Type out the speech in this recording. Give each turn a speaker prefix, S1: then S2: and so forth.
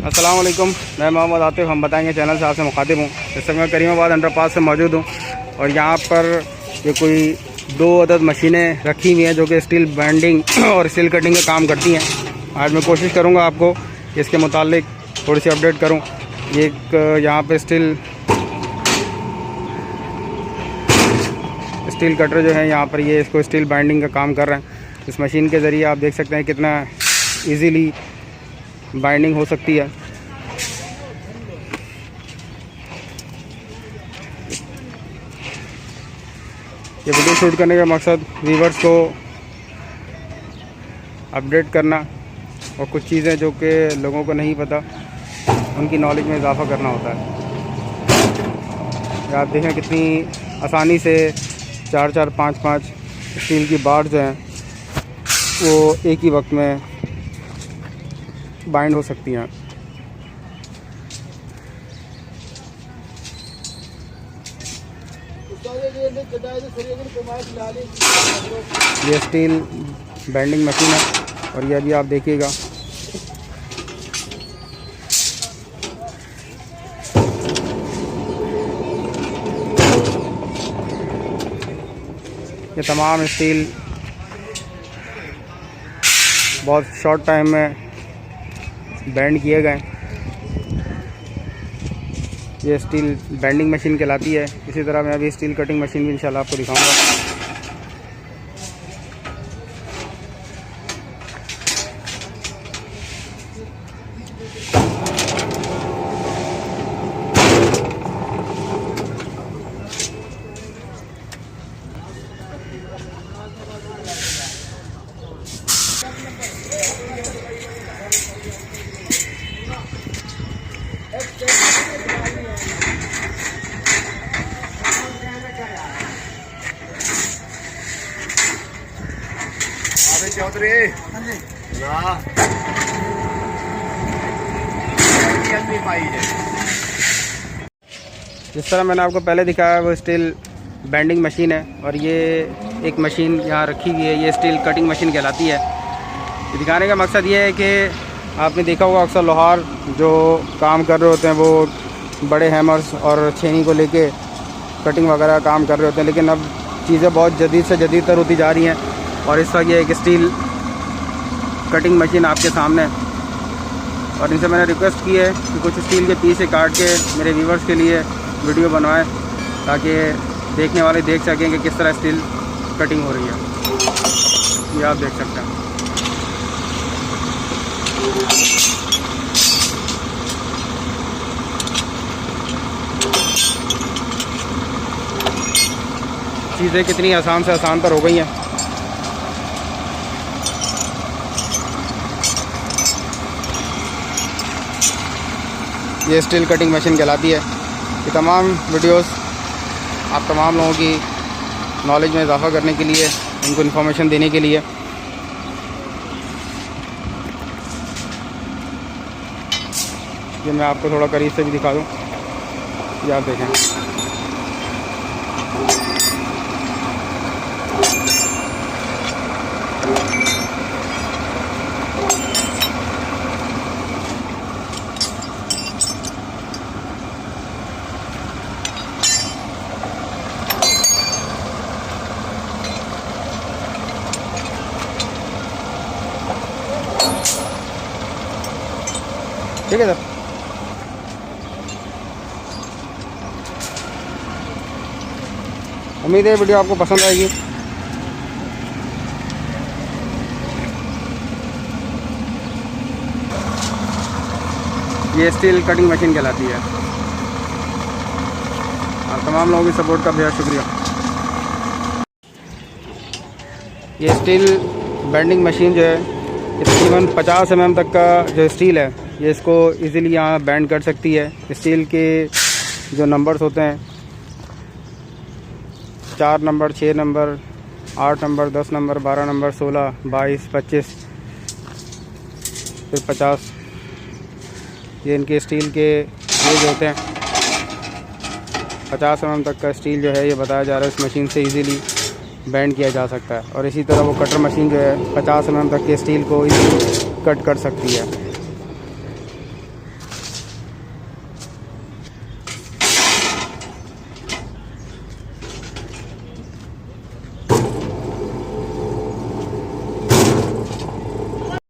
S1: अस्सलाम वालेकुम, मैं मोहम्मद आतिफ। हम बताएंगे चैनल से आपसे मुखातिब हूँ। इस समय मैं करीमाबाद अंडरपास से मौजूद हूँ और यहाँ पर ये कोई 2 अदद मशीनें रखी हुई हैं जो कि स्टील बैंडिंग और स्टील कटिंग का काम करती हैं। आज मैं कोशिश करूँगा आपको इसके मुतालिक थोड़ी सी अपडेट करूँ। ये एक यहाँ पे स्टील कटर जो है यहाँ पर ये इसको स्टील बाइंडिंग का काम कर रहे हैं। इस मशीन के ज़रिए आप देख सकते हैं कितना इजीली बाइंडिंग हो सकती है। ये वीडियो शूट करने का मकसद व्यूअर्स को अपडेट करना और कुछ चीज़ें जो कि लोगों को नहीं पता उनकी नॉलेज में इजाफा करना होता है। आप देखें कितनी आसानी से 4-4, 5-5 स्टील की बार जो हैं वो एक ही वक्त में बाइंड हो सकती हैं। ये स्टील बैंडिंग मशीन है और ये अभी आप देखिएगा ये तमाम स्टील बहुत शॉर्ट टाइम में बैंड किए गए। ये स्टील बैंडिंग मशीन कहलाती है। इसी तरह मैं अभी स्टील कटिंग मशीन भी इंशाल्लाह आपको दिखाऊंगा।
S2: चौधरी
S1: जिस तरह मैंने आपको पहले दिखाया वो स्टील बैंडिंग मशीन है और ये एक मशीन यहाँ रखी हुई है। ये स्टील कटिंग मशीन कहलाती है। दिखाने का मकसद ये है कि आपने देखा होगा अक्सर लोहार जो काम कर रहे होते हैं वो बड़े हैमर्स और छेनी को लेके कटिंग वगैरह काम कर रहे होते हैं, लेकिन अब चीज़ें बहुत जदीद से जदीद तर होती जा रही हैं और इस वक्त ये एक स्टील कटिंग मशीन आपके सामने है। और इनसे मैंने रिक्वेस्ट की है कि कुछ स्टील के पीस काट के मेरे व्यूवर्स के लिए वीडियो बनवाएं ताकि देखने वाले देख सकें कि किस तरह स्टील कटिंग हो रही है। ये आप देख सकते हैं। चीज़ें कितनी आसान से आसान पर हो गई हैं। ये स्टील कटिंग मशीन कहलाती है। ये तमाम वीडियोस आप तमाम लोगों की नॉलेज में इजाफा करने के लिए, उनको इन्फॉर्मेशन देने के लिए। ये मैं आपको थोड़ा करीब से भी दिखा दूँ। ये आप देखें, ठीक है सर। उम्मीद है वीडियो आपको पसंद आएगी। ये स्टील कटिंग मशीन कहलाती है। और तमाम लोगों की सपोर्ट का बेहद शुक्रिया। ये स्टील बैंडिंग मशीन जो है ये तकरीबन 50 mm तक का जो स्टील है ये इसको इजीली यहाँ बैंड कर सकती है। स्टील के जो नंबर्स होते हैं 4 number, 6 number, 8 number, 10 number, 12 number, 16, 22, 25 फिर 50, ये इनके स्टील के गेज होते हैं। 50 mm तक का स्टील जो है ये बताया जा रहा है इस मशीन से इजीली बैंड किया जा सकता है। और इसी तरह वो कटर मशीन जो है 50 mm तक के स्टील को इजीली कट कर सकती है।